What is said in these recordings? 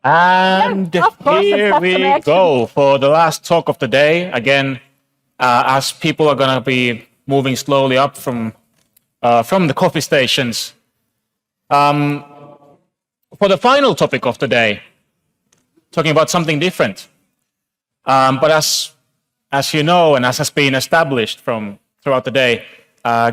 And here we go for the last talk of the day. Again, as people are going to be moving slowly up from the coffee stations. For the final topic of the day, talking about something different. But as you know, and as has been established throughout the day,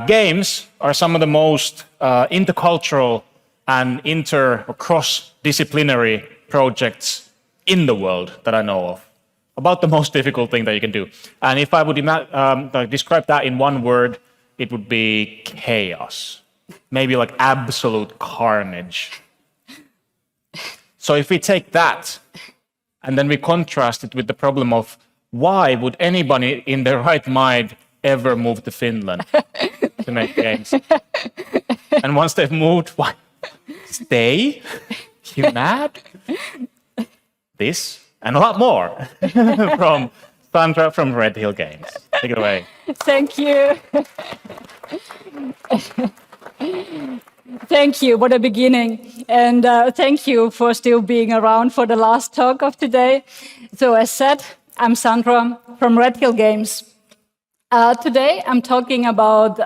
games are some of the most intercultural and or cross-disciplinary projects in the world that I know of. About the most difficult thing that you can do. And if I would describe that in one word, it would be chaos. Maybe like absolute carnage. So if we take that and then we contrast it with the problem of why would anybody in their right mind ever move to Finland to make games? And once they've moved, why? Stay? You mad? This and a lot more from Sandra from Redhill Games. Take it away. Thank you. Thank you. What a beginning. And thank you for still being around for the last talk of today. So as said, I'm Sandra from Redhill Games. Today I'm talking about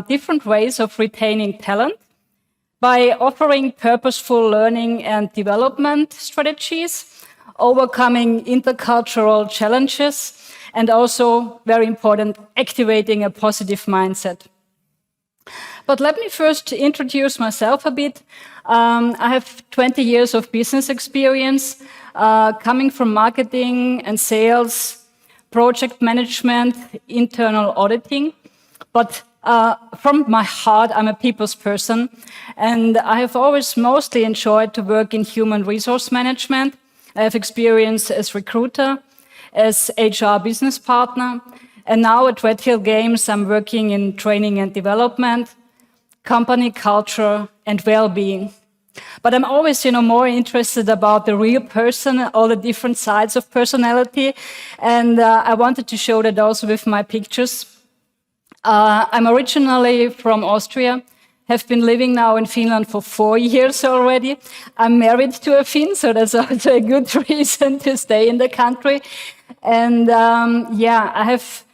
different ways of retaining talent by offering purposeful learning and development strategies, overcoming intercultural challenges, and also, very important, activating a positive mindset. But let me first introduce myself a bit. I have 20 years of business experience, coming from marketing and sales, project management, internal auditing. But from my heart, I'm a people's person, and I have always mostly enjoyed to work in human resource management. I have experience as recruiter, as HR business partner, and now at Redhill Games, I'm working in training and development, company culture, and well-being. But I'm always, more interested about the real person, all the different sides of personality, and I wanted to show that also with my pictures. I'm originally from Austria, have been living now in Finland for 4 years already. I'm married to a Finn, so that's also a good reason to stay in the country. And I have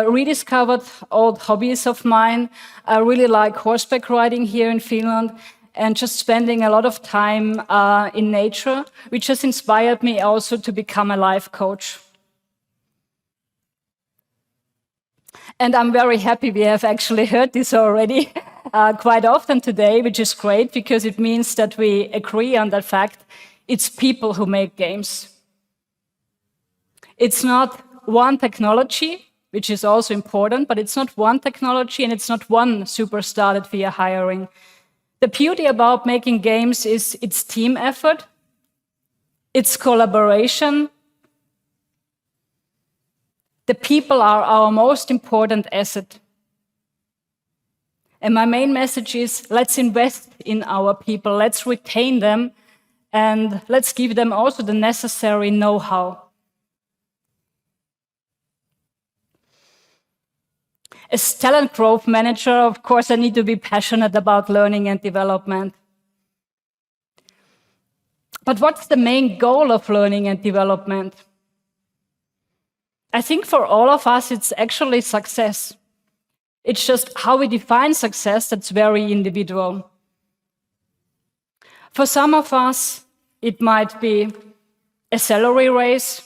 rediscovered old hobbies of mine. I really like horseback riding here in Finland and just spending a lot of time in nature, which has inspired me also to become a life coach. And I'm very happy we have actually heard this already quite often today, which is great because it means that we agree on that fact. It's people who make games. It's not one technology, which is also important, but it's not one technology and it's not one superstar that we are hiring. The beauty about making games is its team effort, its collaboration. The people are our most important asset. And my main message is, let's invest in our people, let's retain them, and let's give them also the necessary know-how. As talent growth manager, of course, I need to be passionate about learning and development. But what's the main goal of learning and development? I think for all of us, it's actually success. It's just how we define success that's very individual. For some of us, it might be a salary raise,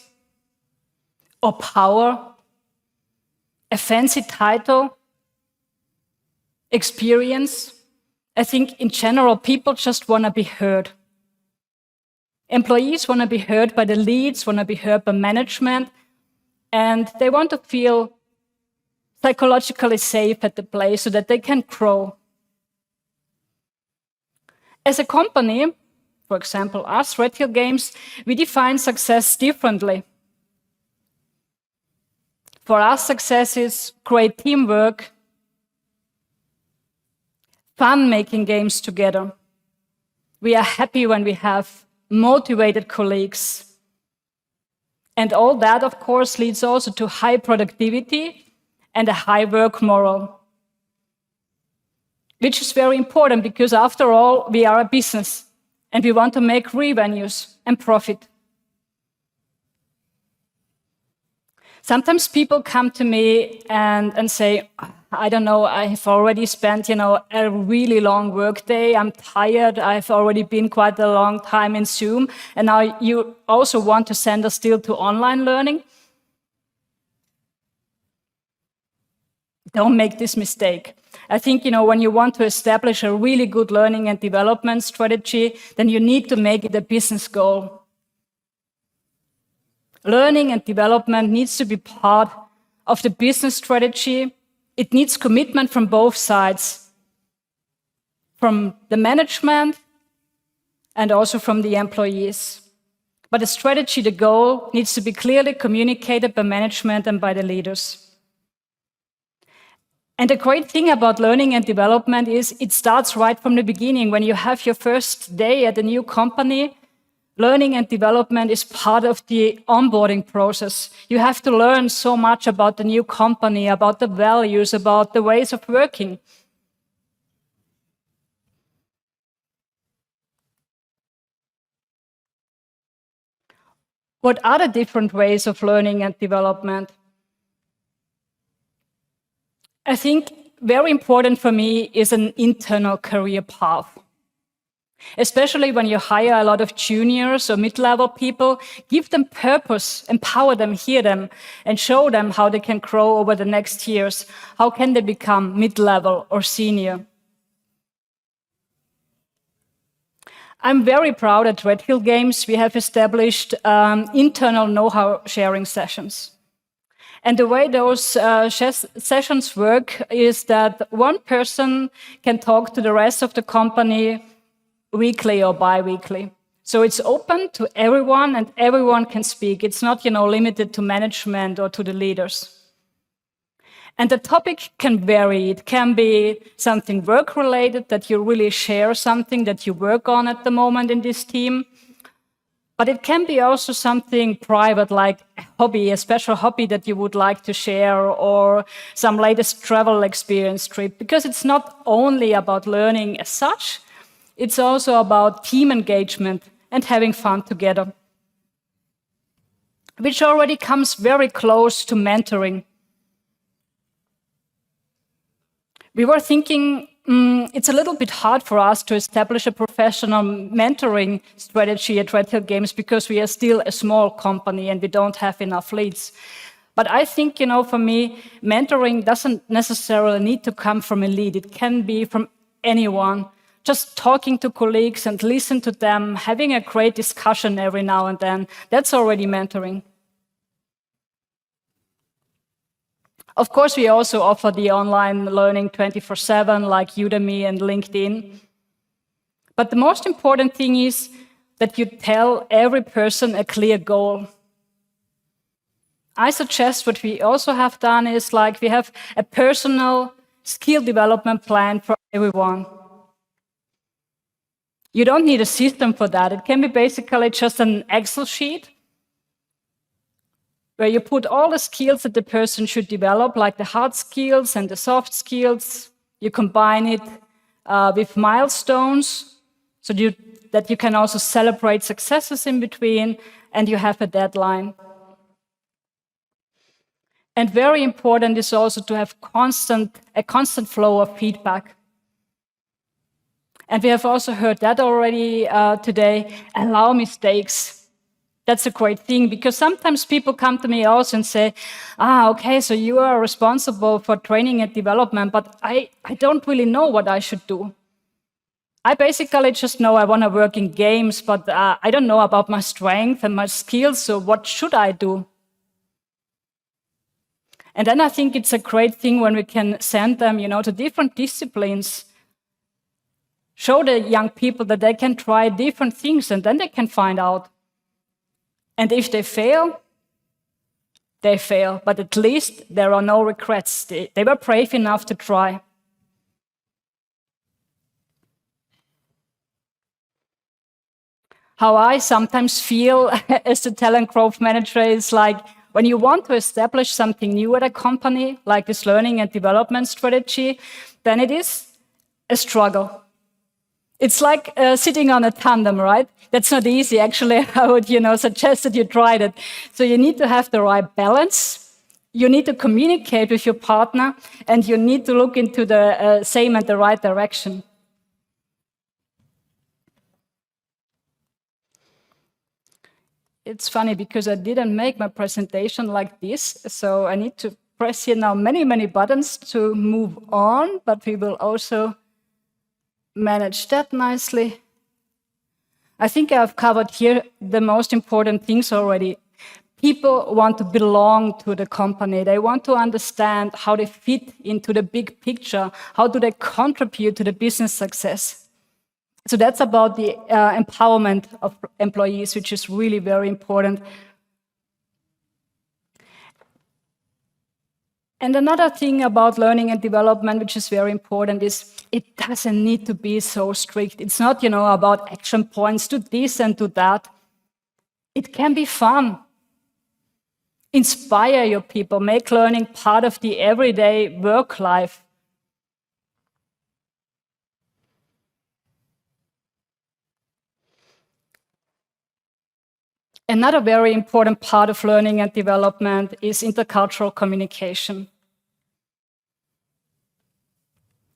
or power, a fancy title, experience. I think in general, people just want to be heard. Employees want to be heard by the leads, want to be heard by management, and they want to feel psychologically safe at the place so that they can grow. As a company, for example, us, Redhill Games, we define success differently. For us, success is great teamwork, fun making games together. We are happy when we have motivated colleagues. And all that, of course, leads also to high productivity and a high work moral, which is very important because, after all, we are a business. and we want to make revenues and profit. Sometimes people come to me and say, I don't know, I've already spent, a really long work day. I'm tired. I've already been quite a long time in Zoom. And now you also want to send us still to online learning? Don't make this mistake. I think, when you want to establish a really good learning and development strategy, then you need to make it a business goal. Learning and development needs to be part of the business strategy. It needs commitment from both sides, from the management and also from the employees. But the strategy, the goal, needs to be clearly communicated by management and by the leaders. And the great thing about learning and development is it starts right from the beginning. When you have your first day at a new company, learning and development is part of the onboarding process. You have to learn so much about the new company, about the values, about the ways of working. What are the different ways of learning and development? I think very important for me is an internal career path. Especially when you hire a lot of juniors or mid-level people, give them purpose, empower them, hear them, and show them how they can grow over the next years. How can they become mid-level or senior? I'm very proud at Redhill Games. We have established internal know-how sharing sessions. And the way those sessions work is that one person can talk to the rest of the company weekly or bi-weekly. So it's open to everyone and everyone can speak. It's not, limited to management or to the leaders. And the topic can vary. It can be something work-related, that you really share something that you work on at the moment in this team. But it can be also something private, like a hobby, a special hobby that you would like to share, or some latest travel experience trip, because it's not only about learning as such, it's also about team engagement and having fun together, which already comes very close to mentoring. We were thinking it's a little bit hard for us to establish a professional mentoring strategy at Redhill Games because we are still a small company and we don't have enough leads. But I think, for me, mentoring doesn't necessarily need to come from a lead. It can be from anyone. Just talking to colleagues and listen to them, having a great discussion every now and then, that's already mentoring. Of course, we also offer the online learning 24/7, like Udemy and LinkedIn. But the most important thing is that you tell every person a clear goal. I suggest what we also have done is we have a personal skill development plan for everyone. You don't need a system for that. It can be basically just an Excel sheet where you put all the skills that the person should develop, like the hard skills and the soft skills. You combine it with milestones so that you can also celebrate successes in between, and you have a deadline. And very important is also to have a constant flow of feedback. And we have also heard that already today. Allow mistakes. That's a great thing, because sometimes people come to me also and say, okay, so you are responsible for training and development, but I don't really know what I should do. I basically just know I want to work in games, but I don't know about my strength and my skills, so what should I do? And then I think it's a great thing when we can send them, to different disciplines. Show the young people that they can try different things and then they can find out. And if they fail, they fail. But at least there are no regrets. They were brave enough to try. How I sometimes feel as the talent growth manager is when you want to establish something new at a company, like this learning and development strategy, then it is a struggle. It's like sitting on a tandem, right? That's not easy. Actually, I would, suggest that you try it. So you need to have the right balance. You need to communicate with your partner, and you need to look into the same and the right direction. It's funny because I didn't make my presentation like this, so I need to press here now many, many buttons to move on, but we will also manage that nicely. I think I've covered here the most important things already. People want to belong to the company. They want to understand how they fit into the big picture. How do they contribute to the business success? So that's about the empowerment of employees, which is really very important. And another thing about learning and development, which is very important, is it doesn't need to be so strict. It's not, about action points, do this and do that. It can be fun. Inspire your people, make learning part of the everyday work life. Another very important part of learning and development is intercultural communication.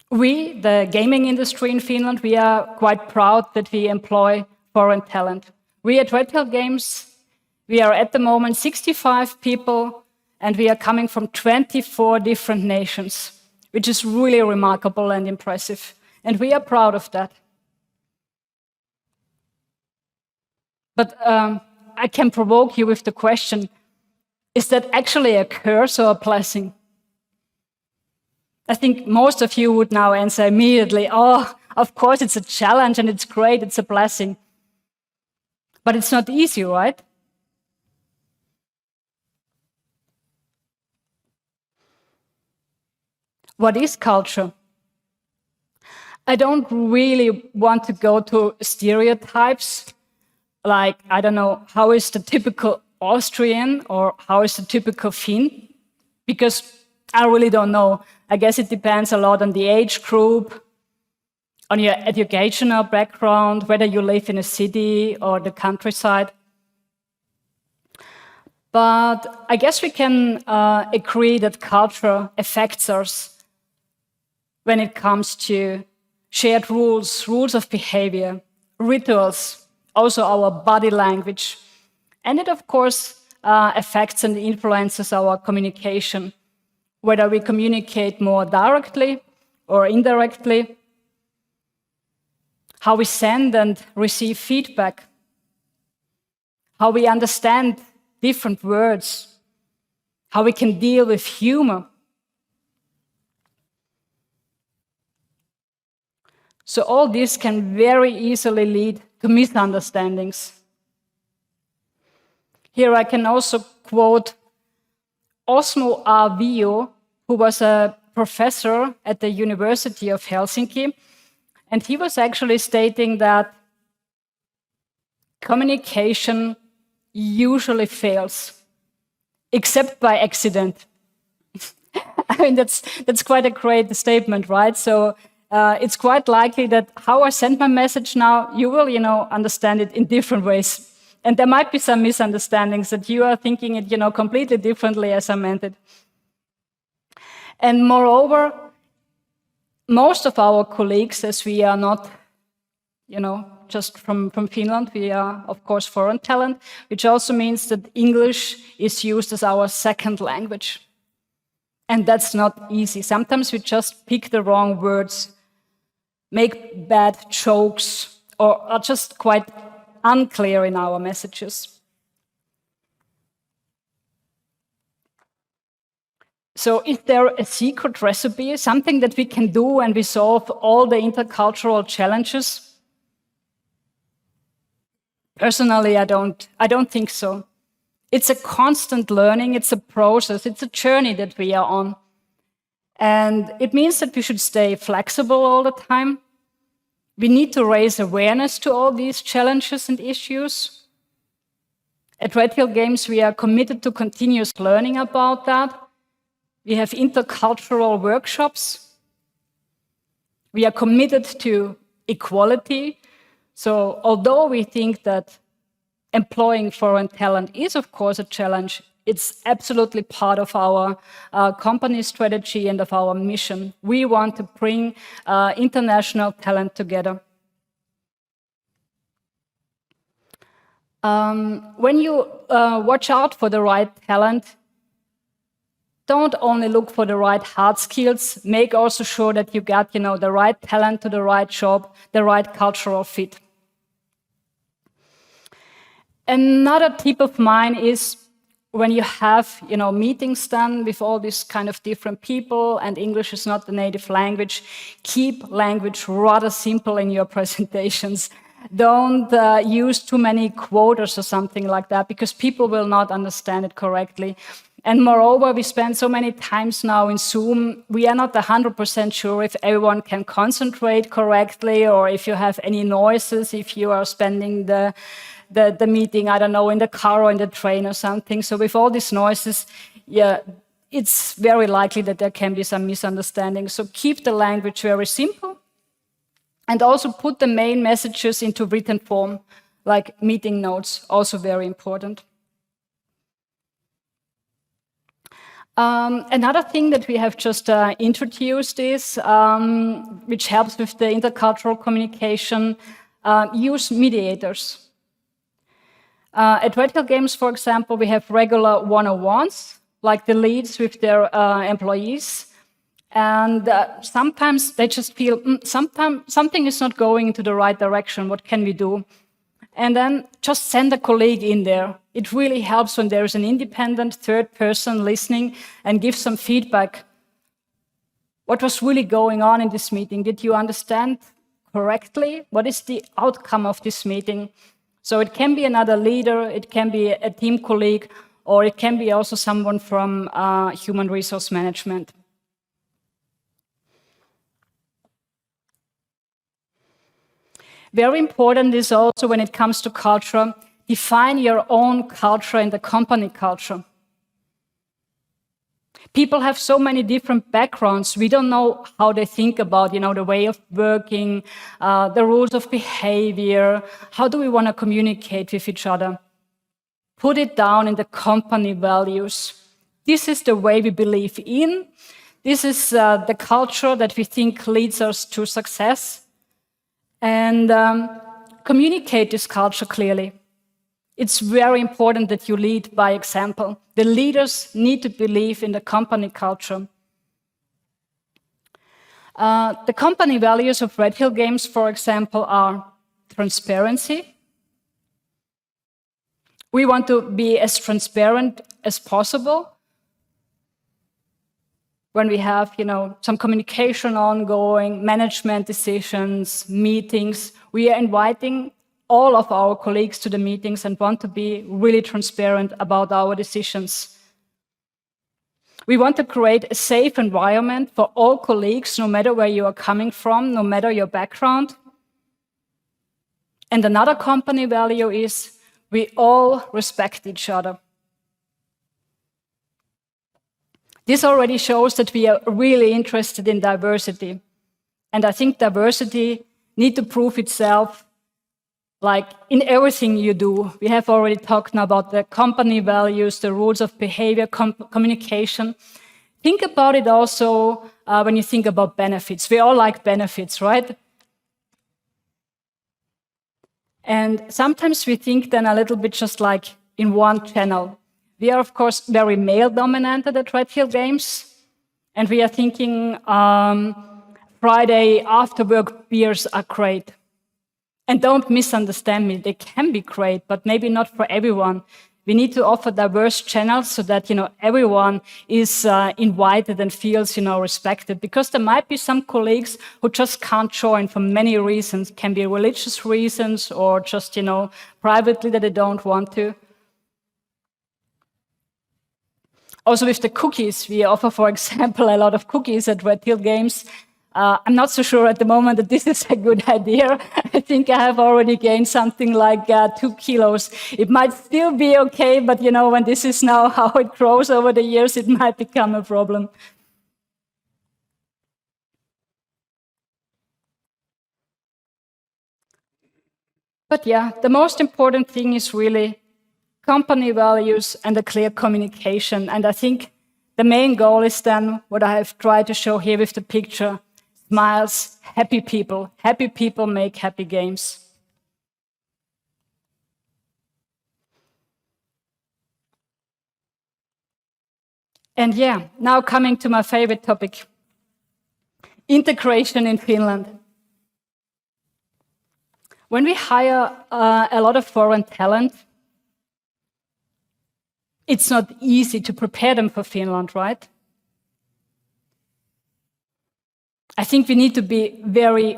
We, the gaming industry in Finland, we are quite proud that we employ foreign talent. We at Redhill Games, we are at the moment 65 people, and we are coming from 24 different nations, which is really remarkable and impressive. And we are proud of that. But I can provoke you with the question, is that actually a curse or a blessing? I think most of you would now answer immediately, oh, of course it's a challenge and it's great, it's a blessing. But it's not easy, right? What is culture? I don't really want to go to stereotypes, like, I don't know, how is the typical Austrian or how is the typical Finn? Because I really don't know. I guess it depends a lot on the age group, on your educational background, whether you live in a city or the countryside. But I guess we can agree that culture affects us when it comes to shared rules, rules of behavior, rituals, also our body language. And it, of course, affects and influences our communication, whether we communicate more directly or indirectly, how we send and receive feedback, how we understand different words, how we can deal with humor. So all this can very easily lead to misunderstandings. Here I can also quote Osmo Arvio, who was a professor at the University of Helsinki, and he was actually stating that communication usually fails, except by accident. I mean, that's quite a great statement, right? So it's quite likely that how I send my message now, you will, understand it in different ways. And there might be some misunderstandings that you are thinking it, completely differently as I meant it. And moreover, most of our colleagues, as we are not, just from Finland, we are, of course, foreign talent, which also means that English is used as our second language. And that's not easy. Sometimes we just pick the wrong words, make bad jokes, or are just quite unclear in our messages. So is there a secret recipe, something that we can do and we solve all the intercultural challenges? Personally, I don't think so. It's a constant learning, it's a process, it's a journey that we are on. And it means that we should stay flexible all the time. We need to raise awareness to all these challenges and issues. At Redhill Games, we are committed to continuous learning about that. We have intercultural workshops. We are committed to equality. So although we think that employing foreign talent is, of course, a challenge, it's absolutely part of our company strategy and of our mission. We want to bring international talent together. When you watch out for the right talent, don't only look for the right hard skills, make also sure that you get, the right talent to the right job, the right cultural fit. Another tip of mine is when you have, meetings done with all these kind of different people and English is not the native language, keep language rather simple in your presentations. Don't use too many quotas or something like that because people will not understand it correctly. And moreover, we spend so many times now in Zoom, we are not 100% sure if everyone can concentrate correctly or if you have any noises, if you are spending the meeting, I don't know, in the car or in the train or something. So with all these noises, it's very likely that there can be some misunderstandings. So keep the language very simple. And also put the main messages into written form, like meeting notes, also very important. Another thing that we have just introduced is, which helps with the intercultural communication, use mediators. At Redhill Games, for example, we have regular one-on-ones, like the leads with their employees. And sometimes they just feel something is not going into the right direction. What can we do? And then just send a colleague in there. It really helps when there's an independent third person listening and give some feedback. What was really going on in this meeting? Did you understand correctly? What is the outcome of this meeting? So it can be another leader, it can be a team colleague, or it can be also someone from human resource management. Very important is also when it comes to culture, define your own culture and the company culture. People have so many different backgrounds. We don't know how they think about, the way of working, the rules of behavior. How do we want to communicate with each other? Put it down in the company values. This is the way we believe in. This is the culture that we think leads us to success. And communicate this culture clearly. It's very important that you lead by example. The leaders need to believe in the company culture. The company values of Redhill Games, for example, are transparency. We want to be as transparent as possible. When we have, some communication ongoing, management decisions, meetings, we are inviting all of our colleagues to the meetings and want to be really transparent about our decisions. We want to create a safe environment for all colleagues, no matter where you are coming from, no matter your background. And another company value is we all respect each other. This already shows that we are really interested in diversity. And I think diversity needs to prove itself like in everything you do. We have already talked now about the company values, the rules of behavior, communication. Think about it also when you think about benefits. We all like benefits, right? And sometimes we think then a little bit just like in one channel. We are, of course, very male-dominated at Redhill Games, and we are thinking Friday after-work beers are great. And don't misunderstand me, they can be great, but maybe not for everyone. We need to offer diverse channels so that everyone is invited and feels respected. Because there might be some colleagues who just can't join for many reasons. It can be religious reasons or just privately that they don't want to. Also with the cookies, we offer, for example, a lot of cookies at Redhill Games. I'm not so sure at the moment that this is a good idea. I think I have already gained something like 2 kilos. It might still be okay, but when this is now how it grows over the years, it might become a problem. But yeah, the most important thing is really company values and a clear communication. And I think the main goal is then what I have tried to show here with the picture: smiles, happy people. Happy people make happy games. And yeah, now coming to my favorite topic: integration in Finland. When we hire a lot of foreign talent, it's not easy to prepare them for Finland, right? I think we need to be very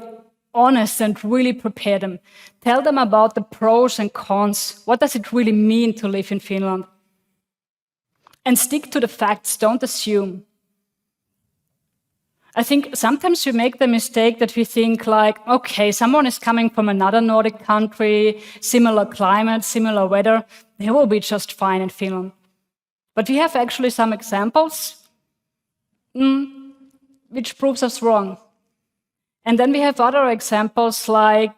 honest and really prepare them. Tell them about the pros and cons. What does it really mean to live in Finland? And stick to the facts, don't assume. I think sometimes we make the mistake that we think like, okay, someone is coming from another Nordic country, similar climate, similar weather, they will be just fine in Finland. But we have actually some examples which proves us wrong. And then we have other examples like,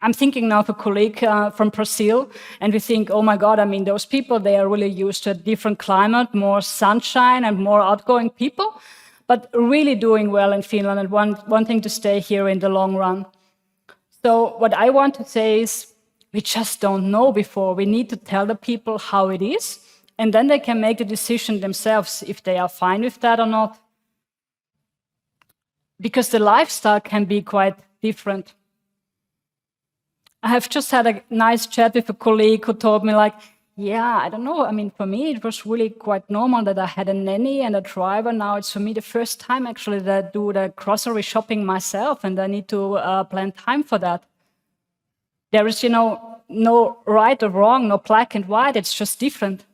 I'm thinking now of a colleague from Brazil, and we think, oh my God, I mean, those people, they are really used to a different climate, more sunshine and more outgoing people, but really doing well in Finland and wanting to stay here in the long run. So what I want to say is, we just don't know before. We need to tell the people how it is, and then they can make the decision themselves if they are fine with that or not. Because the lifestyle can be quite different. I have just had a nice chat with a colleague who told me like, yeah, I don't know. I mean, for me, it was really quite normal that I had a nanny and a driver. Now it's for me the first time actually that I do the grocery shopping myself, and I need to plan time for that. There is, no right or wrong, no black and white. It's just different.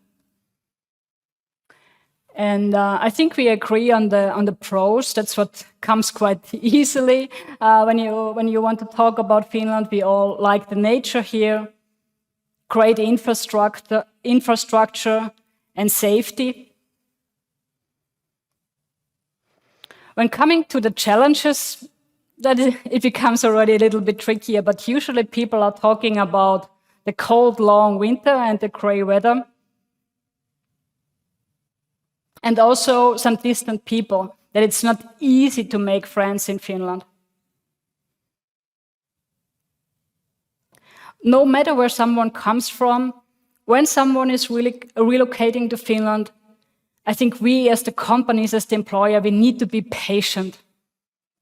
And I think we agree on the pros. That's what comes quite easily when you want to talk about Finland. We all like the nature here, great infrastructure and safety. When coming to the challenges, it becomes already a little bit trickier. But usually people are talking about the cold, long winter and the gray weather. And also some distant people, that it's not easy to make friends in Finland. No matter where someone comes from, when someone is really relocating to Finland, I think we as the companies, as the employer, we need to be patient.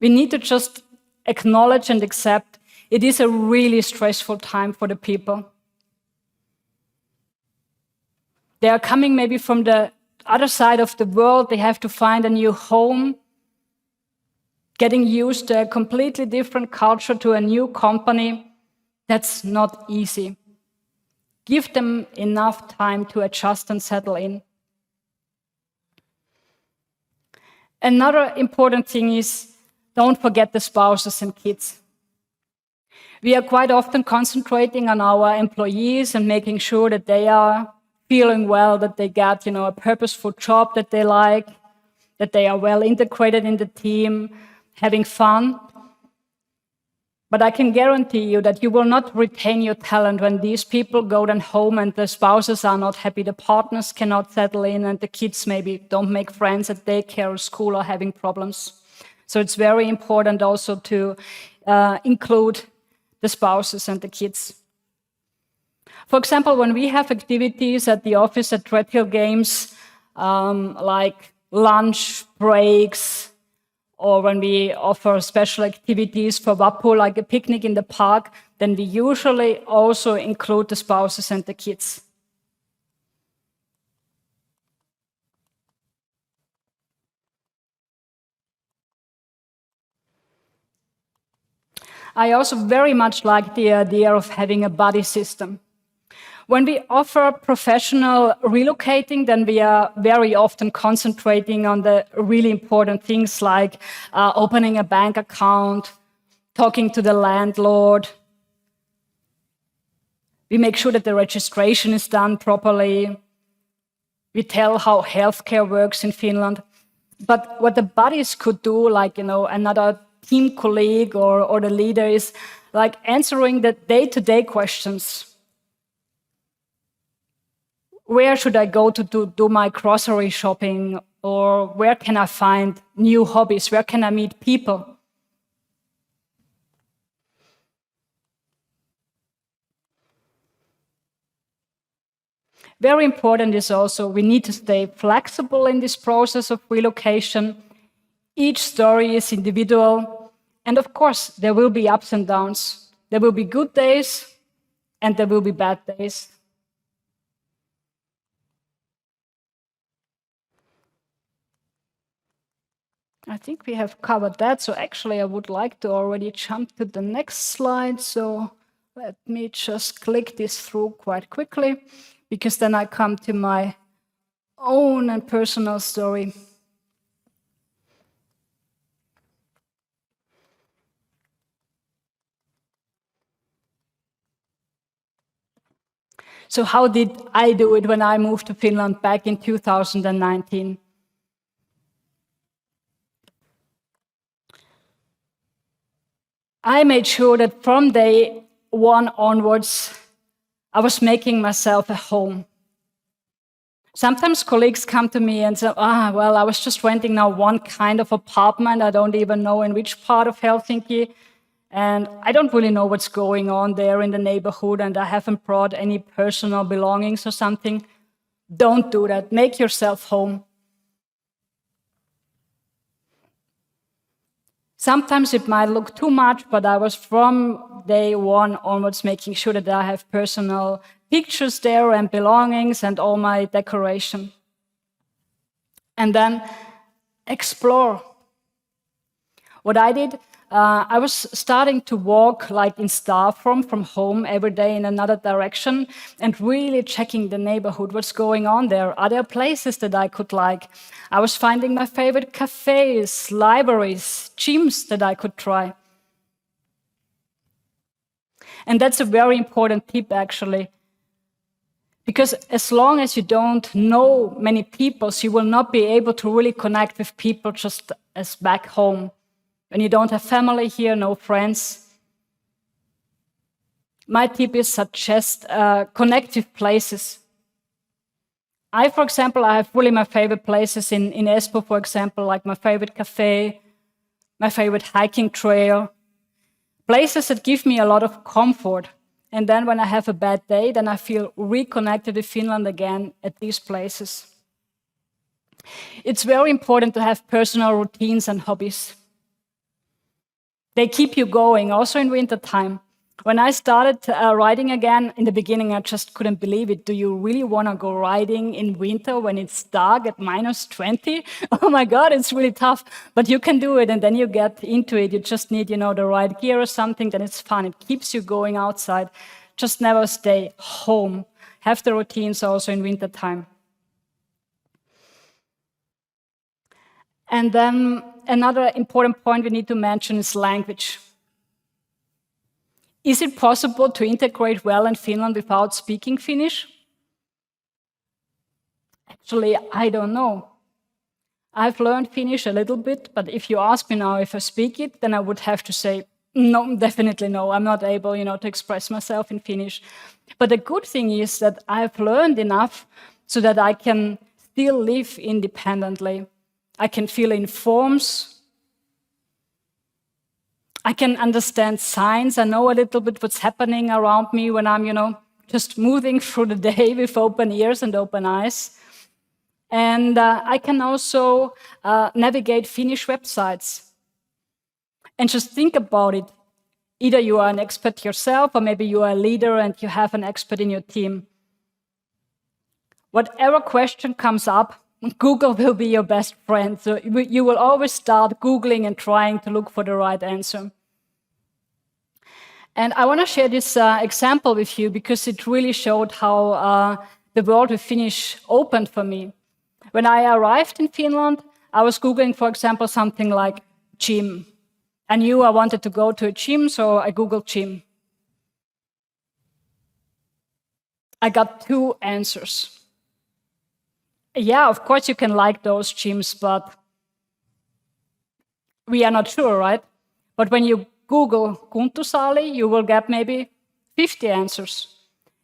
We need to just acknowledge and accept it is a really stressful time for the people. They are coming maybe from the other side of the world, they have to find a new home, getting used to a completely different culture, to a new company. That's not easy. Give them enough time to adjust and settle in. Another important thing is, don't forget the spouses and kids. We are quite often concentrating on our employees and making sure that they are feeling well, that they get, a purposeful job that they like, that they are well integrated in the team, having fun. But I can guarantee you that you will not retain your talent when these people go then home and the spouses are not happy, the partners cannot settle in, and the kids maybe don't make friends at daycare or school or having problems. So it's very important also to include the spouses and the kids. For example, when we have activities at the office at Redhill Games, like lunch breaks, or when we offer special activities for Vappu, like a picnic in the park, then we usually also include the spouses and the kids. I also very much like the idea of having a buddy system. When we offer professional relocating, then we are very often concentrating on the really important things like opening a bank account, talking to the landlord. We make sure that the registration is done properly. We tell how healthcare works in Finland. But what the buddies could do, like, another team colleague or the leader is like answering the day-to-day questions. Where should I go to do my grocery shopping? Or where can I find new hobbies? Where can I meet people? Very important is also we need to stay flexible in this process of relocation. Each story is individual. And of course, there will be ups and downs. There will be good days and there will be bad days. I think we have covered that. So actually, I would like to already jump to the next slide. So let me just click this through quite quickly, because then I come to my own and personal story. So how did I do it when I moved to Finland back in 2019? I made sure that from day one onwards, I was making myself a home. Sometimes colleagues come to me and say, well, I was just renting now one kind of apartment. I don't even know in which part of Helsinki. And I don't really know what's going on there in the neighborhood, and I haven't brought any personal belongings or something. Don't do that. Make yourself home. Sometimes it might look too much, but I was from day one onwards making sure that I have personal pictures there and belongings and all my decoration. And then explore. What I did, I was starting to walk like in star form from home every day in another direction and really checking the neighborhood, what's going on there. Are there places that I could like? I was finding my favorite cafes, libraries, gyms that I could try. And that's a very important tip, actually. Because as long as you don't know many people, you will not be able to really connect with people just as back home. When you don't have family here, no friends. My tip is suggest connective places. For example, I have really my favorite places in Espoo, for example, like my favorite cafe, my favorite hiking trail, places that give me a lot of comfort. And then when I have a bad day, then I feel reconnected with Finland again at these places. It's very important to have personal routines and hobbies. They keep you going, also in winter time. When I started riding again, in the beginning, I just couldn't believe it. Do you really want to go riding in winter when it's dark at -20? Oh my God, it's really tough. But you can do it, and then you get into it. You just need, the right gear or something, then it's fun. It keeps you going outside. Just never stay home. Have the routines also in winter time. And then another important point we need to mention is language. Is it possible to integrate well in Finland without speaking Finnish? Actually, I don't know. I've learned Finnish a little bit, but if you ask me now if I speak it, then I would have to say, no, definitely no. I'm not able, to express myself in Finnish. But the good thing is that I've learned enough so that I can still live independently. I can fill in forms. I can understand signs. I know a little bit what's happening around me when I'm, just moving through the day with open ears and open eyes. And I can also navigate Finnish websites. And just think about it. Either you are an expert yourself, or maybe you are a leader and you have an expert in your team. Whatever question comes up, Google will be your best friend. So you will always start Googling and trying to look for the right answer. And I want to share this example with you because it really showed how the world with Finnish opened for me. When I arrived in Finland, I was Googling, for example, something like gym. I knew I wanted to go to a gym, so I Googled gym. I got 2 answers. Yeah, of course you can like those gyms, but we are not sure, right? But when you Google Kuntusali, you will get maybe 50 answers.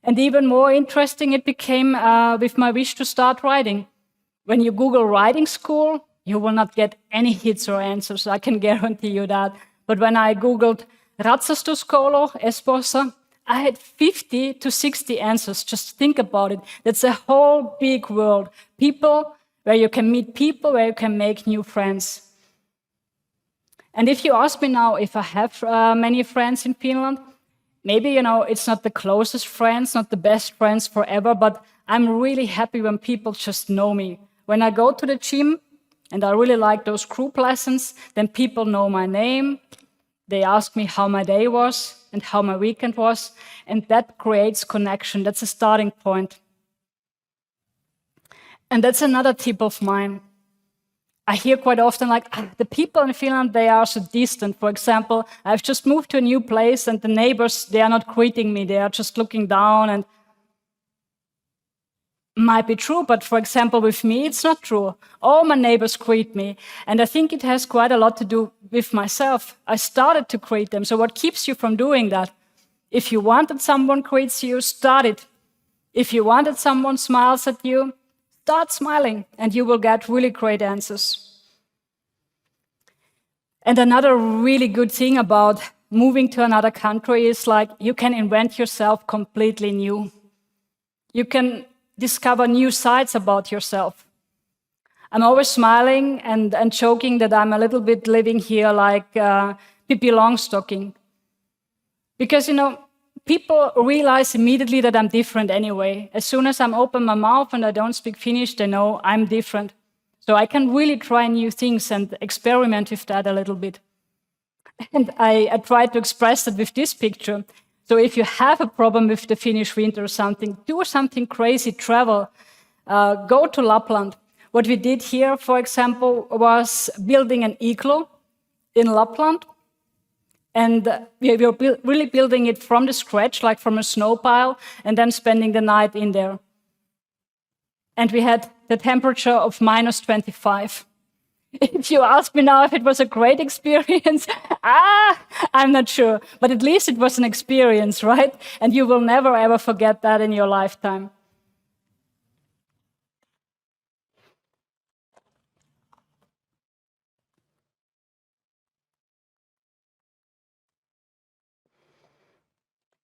And even more interesting it became with my wish to start writing. When you Google writing school, you will not get any hits or answers, I can guarantee you that. But when I Googled Ratsastuskolo, Esposa, I had 50 to 60 answers. Just think about it. That's a whole big world. People where you can meet people, where you can make new friends. And if you ask me now if I have many friends in Finland, maybe, it's not the closest friends, not the best friends forever, but I'm really happy when people just know me. When I go to the gym, and I really like those group lessons, then people know my name. They ask me how my day was and how my weekend was, and that creates connection. That's a starting point. And that's another tip of mine. I hear quite often, the people in Finland, they are so distant. For example, I've just moved to a new place and the neighbors, they are not greeting me. They are just looking down, and might be true, but for example, with me, it's not true. All my neighbors greet me. And I think it has quite a lot to do with myself. I started to greet them. So what keeps you from doing that? If you want that someone greets you, start it. If you want that someone smiles at you, start smiling, and you will get really great answers. And another really good thing about moving to another country is you can invent yourself completely new. You can discover new sides about yourself. I'm always smiling and joking that I'm a little bit living here like Pippi Longstocking. Because, people realize immediately that I'm different anyway. As soon as I'm open my mouth and I don't speak Finnish, they know I'm different. So I can really try new things and experiment with that a little bit. And I try to express that with this picture. So if you have a problem with the Finnish winter or something, do something crazy, travel, go to Lapland. What we did here, for example, was building an igloo in Lapland. And we were really building it from the scratch, like from a snow pile, and then spending the night in there. And we had the temperature of minus 25. If you ask me now if it was a great experience, I'm not sure. But at least it was an experience, right? And you will never, ever forget that in your lifetime.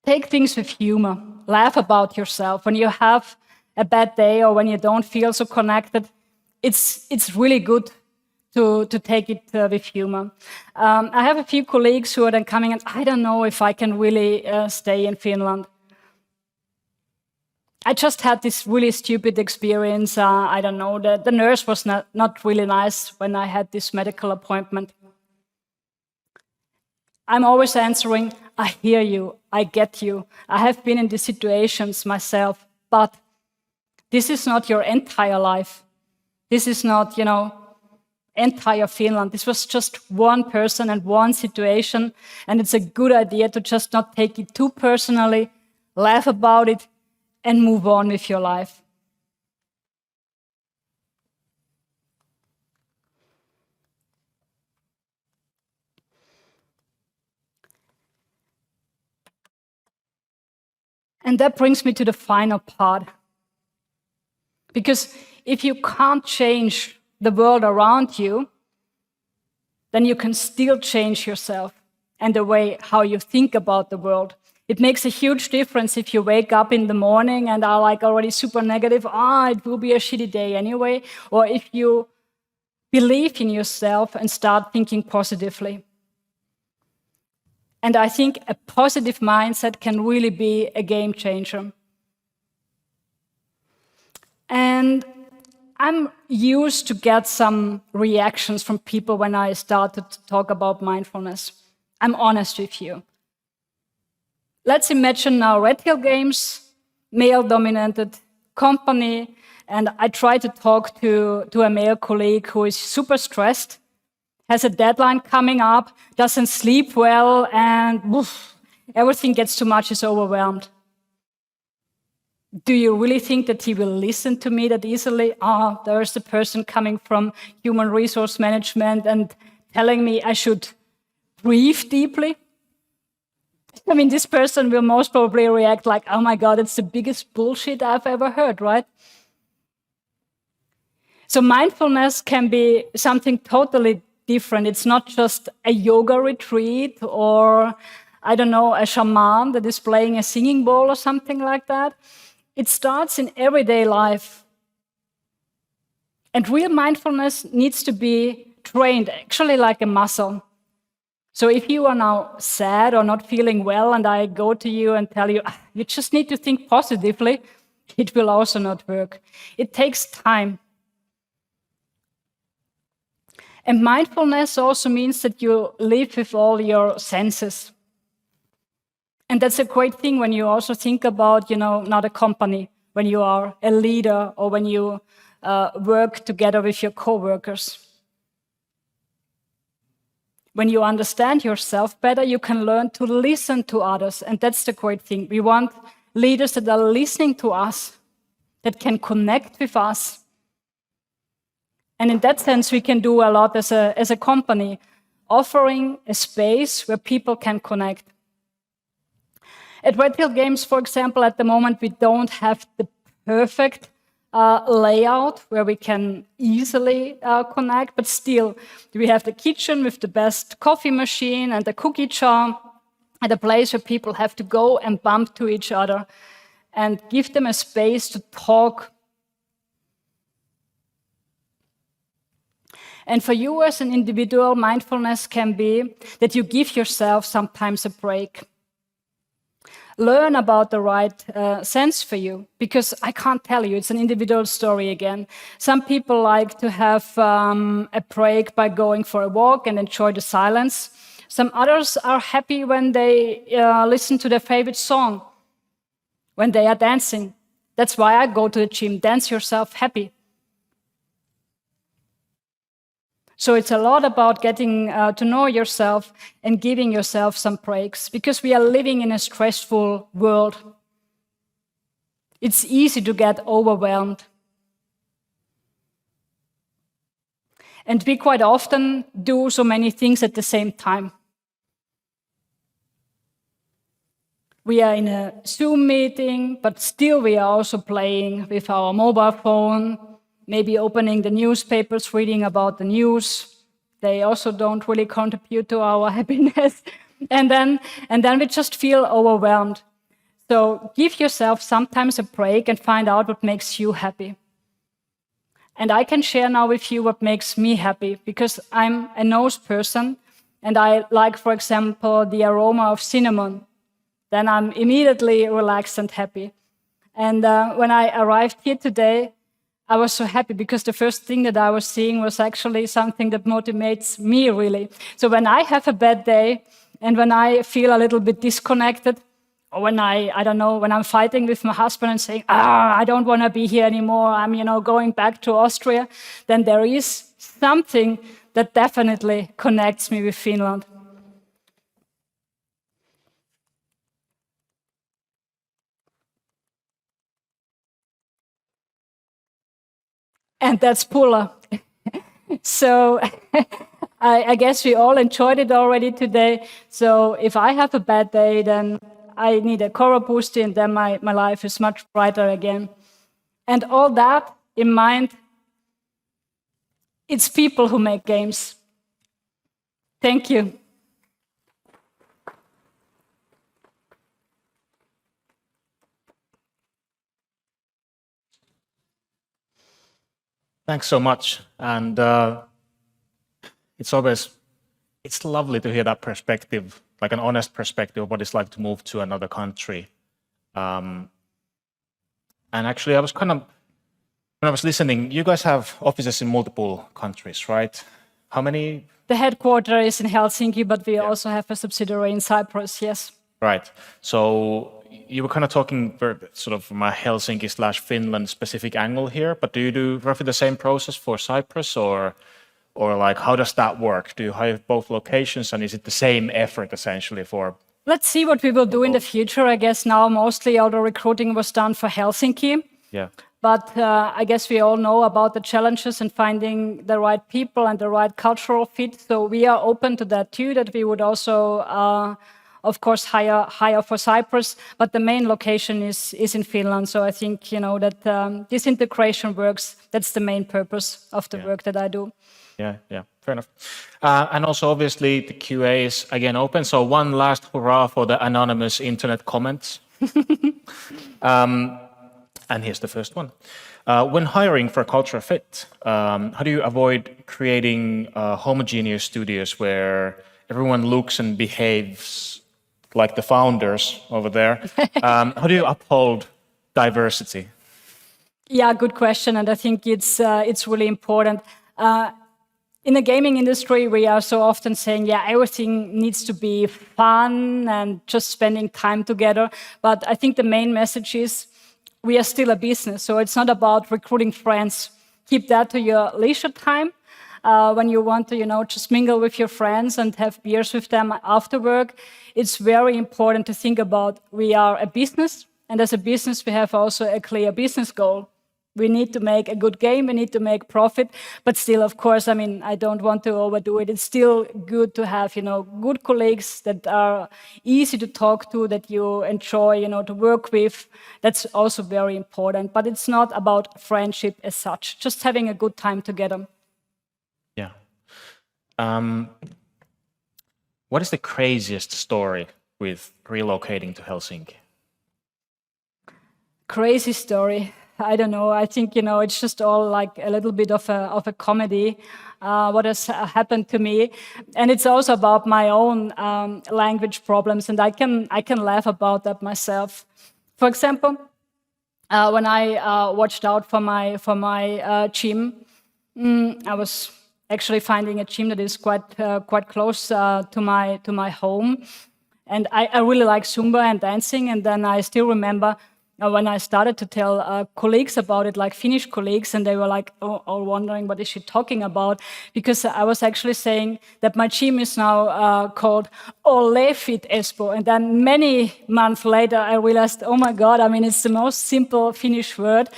Take things with humor. Laugh about yourself. When you have a bad day or when you don't feel so connected, it's really good to take it with humor. I have a few colleagues who are then coming and I don't know if I can really stay in Finland. I just had this really stupid experience. I don't know, the nurse was not really nice when I had this medical appointment. I'm always answering, I hear you, I get you. I have been in these situations myself, but this is not your entire life. This is not, entire Finland. This was just one person and one situation, and it's a good idea to just not take it too personally, laugh about it, and move on with your life. And that brings me to the final part. Because if you can't change the world around you, then you can still change yourself and the way how you think about the world. It makes a huge difference if you wake up in the morning and are already super negative, it will be a shitty day anyway, or if you believe in yourself and start thinking positively. And I think a positive mindset can really be a game changer. And I'm used to get some reactions from people when I start to talk about mindfulness. I'm honest with you. Let's imagine now Redhill Games, male-dominated company, and I try to talk to a male colleague who is super stressed, has a deadline coming up, doesn't sleep well, and everything gets too much, is overwhelmed. Do you really think that he will listen to me that easily? There's the person coming from human resource management and telling me I should breathe deeply. I mean, this person will most probably react like, oh my God, it's the biggest bullshit I've ever heard, right? So mindfulness can be something totally different. It's not just a yoga retreat or, I don't know, a shaman that is playing a singing bowl or something like that. It starts in everyday life. And real mindfulness needs to be trained, actually like a muscle. So if you are now sad or not feeling well and I go to you and tell you, you just need to think positively, it will also not work. It takes time. And mindfulness also means that you live with all your senses. And that's a great thing when you also think about, not a company, when you are a leader or when you work together with your coworkers. When you understand yourself better, you can learn to listen to others. And that's the great thing. We want leaders that are listening to us, that can connect with us. And in that sense, we can do a lot as a company, offering a space where people can connect. At Redhill Games, for example, at the moment, we don't have the perfect layout where we can easily connect, but still, we have the kitchen with the best coffee machine and the cookie jar, and a place where people have to go and bump to each other and give them a space to talk. And for you as an individual, mindfulness can be that you give yourself sometimes a break. Learn about the right sense for you, because I can't tell you, it's an individual story again. Some people like to have a break by going for a walk and enjoy the silence. Some others are happy when they listen to their favorite song, when they are dancing. That's why I go to the gym. Dance yourself happy. So it's a lot about getting to know yourself and giving yourself some breaks, because we are living in a stressful world. It's easy to get overwhelmed. And we quite often do so many things at the same time. We are in a Zoom meeting, but still we are also playing with our mobile phone, maybe opening the newspapers, reading about the news. They also don't really contribute to our happiness. And then we just feel overwhelmed. So give yourself sometimes a break and find out what makes you happy. And I can share now with you what makes me happy, because I'm a nose person and I like, for example, the aroma of cinnamon. Then I'm immediately relaxed and happy. And when I arrived here today, I was so happy because the first thing that I was seeing was actually something that motivates me, really. So when I have a bad day and when I feel a little bit disconnected, or when when I'm fighting with my husband and saying, I don't want to be here anymore, I'm, going back to Austria, then there is something that definitely connects me with Finland. And that's Pula. So I guess we all enjoyed it already today. So if I have a bad day, then I need a Cora Booster, and then my life is much brighter again. And all that in mind, it's people who make games. Thank you. Thanks so much. And it's lovely to hear that perspective, like an honest perspective of what it's like to move to another country. And actually, when I was listening, you guys have offices in multiple countries, right? How many? The headquarters is in Helsinki, but we also have a subsidiary in Cyprus, yes. Right. So you were kind of talking sort of from a Helsinki/Finland specific angle here, but do you do roughly the same process for Cyprus, or like how does that work? Do you have both locations, and is it the same effort essentially for? Let's see what we will do in the future. I guess now mostly all the recruiting was done for Helsinki. Yeah. But I guess we all know about the challenges in finding the right people and the right cultural fit. So we are open to that too, that we would also, of course, hire for Cyprus. But the main location is in Finland. So I think, that this integration works. That's the main purpose of the work that I do. Yeah, fair enough. And also, obviously, the QA is again open. So one last hurrah for the anonymous internet comments. And here's the first one. When hiring for culture fit, how do you avoid creating homogeneous studios where everyone looks and behaves like the founders over there? How do you uphold diversity? Yeah, good question. And I think it's really important. In the gaming industry, we are so often saying, everything needs to be fun and just spending time together. But I think the main message is we are still a business. So it's not about recruiting friends. Keep that to your leisure time. When you want to, just mingle with your friends and have beers with them after work, it's very important to think about we are a business. And as a business, we have also a clear business goal. We need to make a good game, we need to make profit, but still, of course, I don't want to overdo it. It's still good to have, good colleagues that are easy to talk to, that you enjoy, to work with. That's also very important, but it's not about friendship as such, just having a good time together. Yeah. What is the craziest story with relocating to Helsinki? Crazy story. I don't know. I think, it's just all like a little bit of a comedy, what has happened to me. And it's also about my own language problems. And I can laugh about that myself. For example, when I watched out for my gym, I was actually finding a gym that is quite close to my home. And I really like Zumba and dancing. And then I still remember when I started to tell colleagues about it, like Finnish colleagues, and they were like, all wondering, what is she talking about? Because I was actually saying that my gym is now called Ole Fit Espoo. And then many months later, I realized, oh my God, it's the most simple Finnish word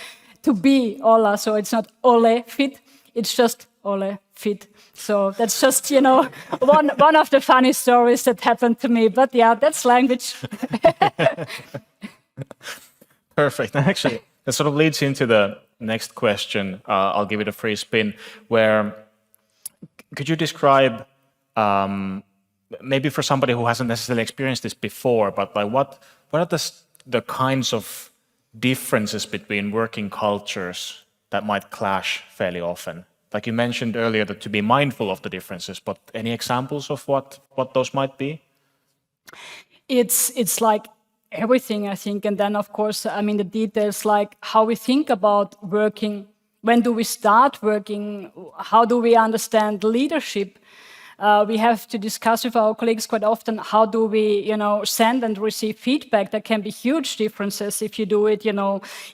to be Ola. So it's not Ole Fit, it's just Ole Fit. So that's just, one of the funny stories that happened to me. But yeah, that's language. Perfect. Actually, that sort of leads into the next question. I'll give it a free spin. Where could you describe, maybe for somebody who hasn't necessarily experienced this before, but like what are the kinds of differences between working cultures that might clash fairly often? Like you mentioned earlier, that to be mindful of the differences, but any examples of what those might be? It's like everything, I think. And then, of course, the details, like how we think about working, when do we start working, how do we understand leadership. We have to discuss with our colleagues quite often, how do we, send and receive feedback. There can be huge differences if you do it,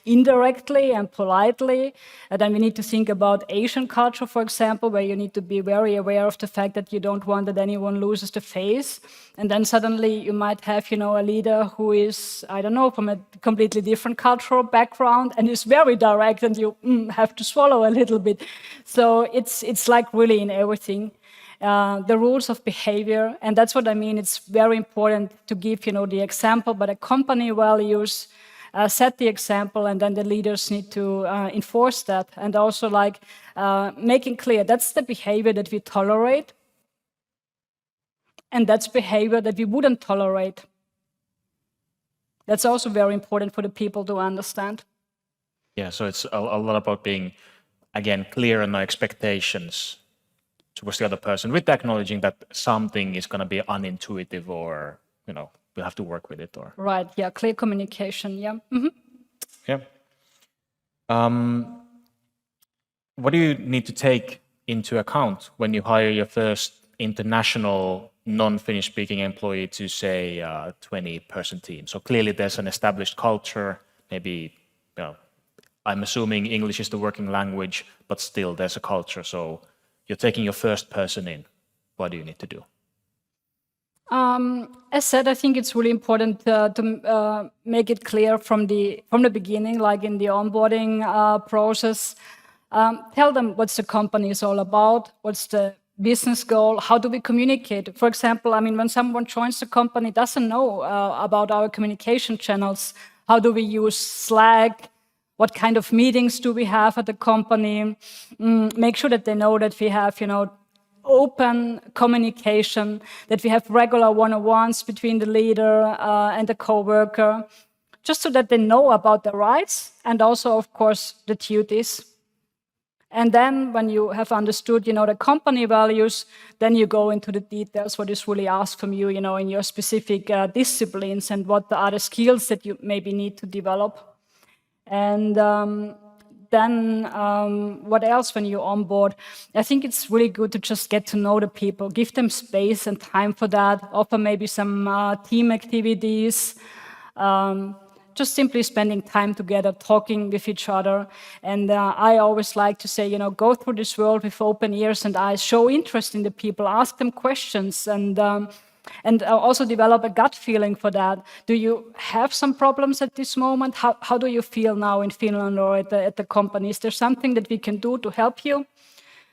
indirectly and politely. And then we need to think about Asian culture, for example, where you need to be very aware of the fact that you don't want that anyone loses the face. And then suddenly you might have, a leader who is, I don't know, from a completely different cultural background and is very direct, and you have to swallow a little bit. So it's like really in everything. The rules of behavior, and that's what I mean. It's very important to give, the example, but a company values set the example, and then the leaders need to enforce that, and also like making clear that's the behavior that we tolerate, and that's behavior that we wouldn't tolerate. That's also very important for the people to understand. Yeah, so it's a lot about being, again, clear on our expectations towards the other person, with acknowledging that something is going to be unintuitive, or we'll have to work with it. Or right, yeah, clear communication. Yeah. Mm-hmm. Yeah. What do you need to take into account when you hire your first international non-Finnish speaking employee to, say, a 20-person team? So clearly there's an established culture. Maybe I'm assuming English is the working language, but still there's a culture. So you're taking your first person in. What do you need to do? As said, I think it's really important to make it clear from the beginning, like in the onboarding process. Tell them what's the company is all about, what's the business goal, how do we communicate. For example, I mean, when someone joins the company, doesn't know about our communication channels, how do we use Slack, what kind of meetings do we have at the company, make sure that they know that we have, open communication, that we have regular one-on-ones between the leader and the co-worker, just so that they know about the rights and also, of course, the duties. And then when you have understood, the company values, then you go into the details, what is really asked from you, in your specific disciplines and what are the skills that you maybe need to develop. And then what else when you onboard? I think it's really good to just get to know the people, give them space and time for that, offer maybe some team activities, just simply spending time together, talking with each other. And I always like to say, go through this world with open ears and eyes, show interest in the people, ask them questions, and also develop a gut feeling for that. Do you have some problems at this moment? How do you feel now in Finland or at the company? Is there something that we can do to help you?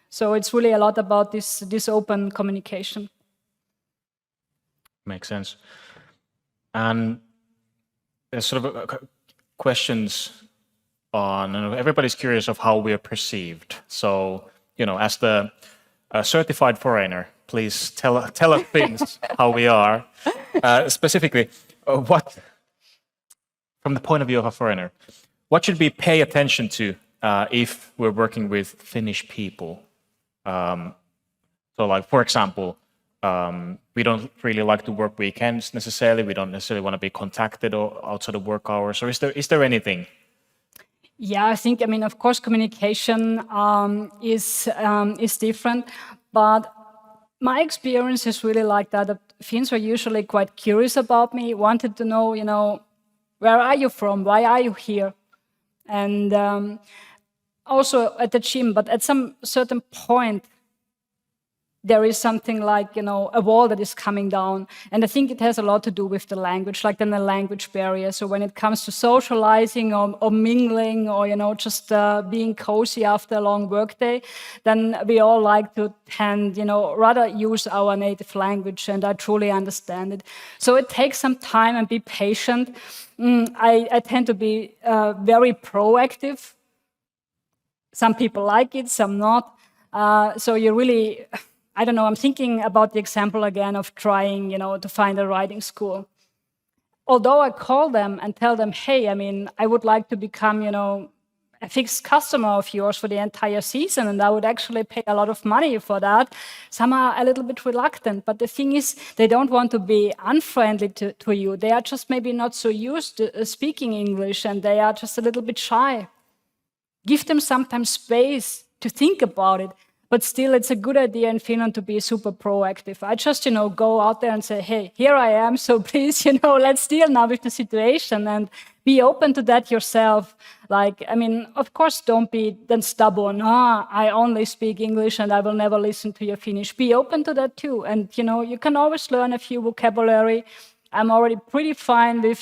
So it's really a lot about this open communication. Makes sense. And there's sort of questions on, everybody's curious of how we are perceived. So, as the certified foreigner, please tell us things how we are. Specifically, what, from the point of view of a foreigner, what should we pay attention to if we're working with Finnish people? So, like, for example, we don't really like to work weekends necessarily. We don't necessarily want to be contacted or outside of work hours. Or is there anything? Yeah, I think, of course, communication is different, but my experience is really like that Finns were usually quite curious about me, wanted to know, where are you from? Why are you here? And also at the gym, but at some certain point, there is something like, a wall that is coming down. And I think it has a lot to do with the language, like then the language barrier. So when it comes to socializing or mingling or, just being cozy after a long workday, then we all like to tend, rather use our native language, and I truly understand it. So it takes some time and be patient. I tend to be very proactive. Some people like it, some not. So you really... I don't know, I'm thinking about the example again of trying, to find a riding school. Although I call them and tell them, hey, I would like to become, a fixed customer of yours for the entire season, and I would actually pay a lot of money for that. Some are a little bit reluctant, but the thing is, they don't want to be unfriendly to you. They are just maybe not so used to speaking English, and they are just a little bit shy. Give them sometimes space to think about it. But still, it's a good idea in Finland to be super proactive. I just, go out there and say, hey, here I am, so please, let's deal now with the situation and be open to that yourself. Like, of course, don't be then stubborn. I only speak English and I will never listen to your Finnish. Be open to that too. And, you can always learn a few vocabulary. I'm already pretty fine with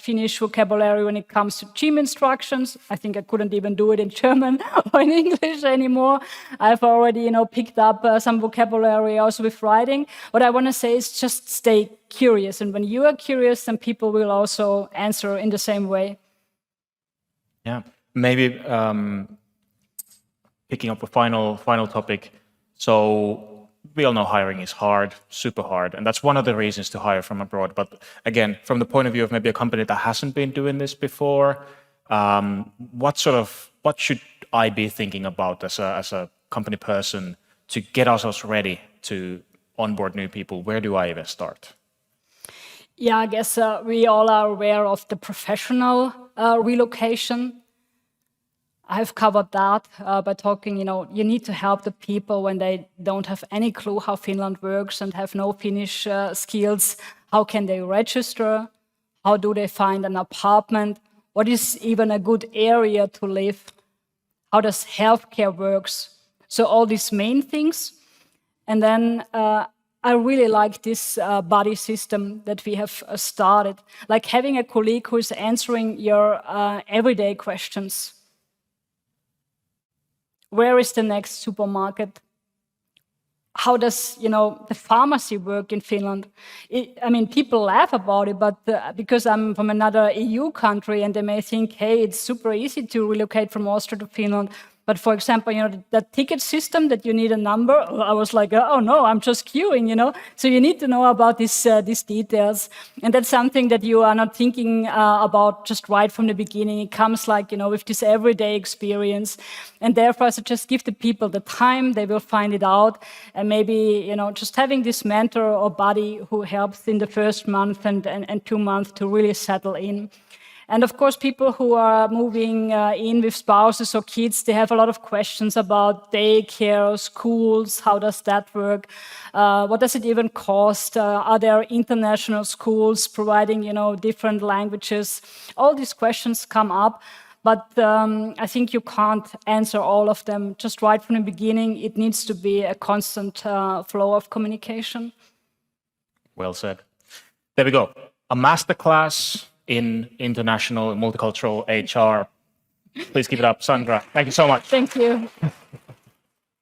Finnish vocabulary when it comes to gym instructions. I think I couldn't even do it in German or in English anymore. I've already, picked up some vocabulary also with writing. What I want to say is just stay curious. And when you are curious, then people will also answer in the same way. Yeah, maybe picking up a final topic. So we all know hiring is hard, super hard, and that's one of the reasons to hire from abroad. But again, from the point of view of maybe a company that hasn't been doing this before, what should I be thinking about as a company person to get ourselves ready to onboard new people? Where do I even start? Yeah, I guess we all are aware of the professional relocation. I've covered that by talking, you need to help the people when they don't have any clue how Finland works and have no Finnish skills. How can they register? How do they find an apartment? What is even a good area to live? How does healthcare works? So all these main things. And then I really like this buddy system that we have started, like having a colleague who is answering your everyday questions. Where is the next supermarket? How does the pharmacy work in Finland? I mean, people laugh about it, but because I'm from another EU country, and they may think, hey, it's super easy to relocate from Austria to Finland. But for example, that ticket system that you need a number, I was like, oh no, I'm just queuing. So you need to know about these details. And that's something that you are not thinking about just right from the beginning. It comes with this everyday experience. And therefore, I suggest give the people the time, they will find it out. And maybe, just having this mentor or buddy who helps in the first month and 2 months to really settle in. And of course, people who are moving in with spouses or kids, they have a lot of questions about daycare, schools, how does that work? What does it even cost? Are there international schools providing, different languages? All these questions come up, but I think you can't answer all of them just right from the beginning. It needs to be a constant flow of communication. Well said. There we go. A masterclass in international multicultural HR. Please keep it up, Sandra. Thank you so much. Thank you.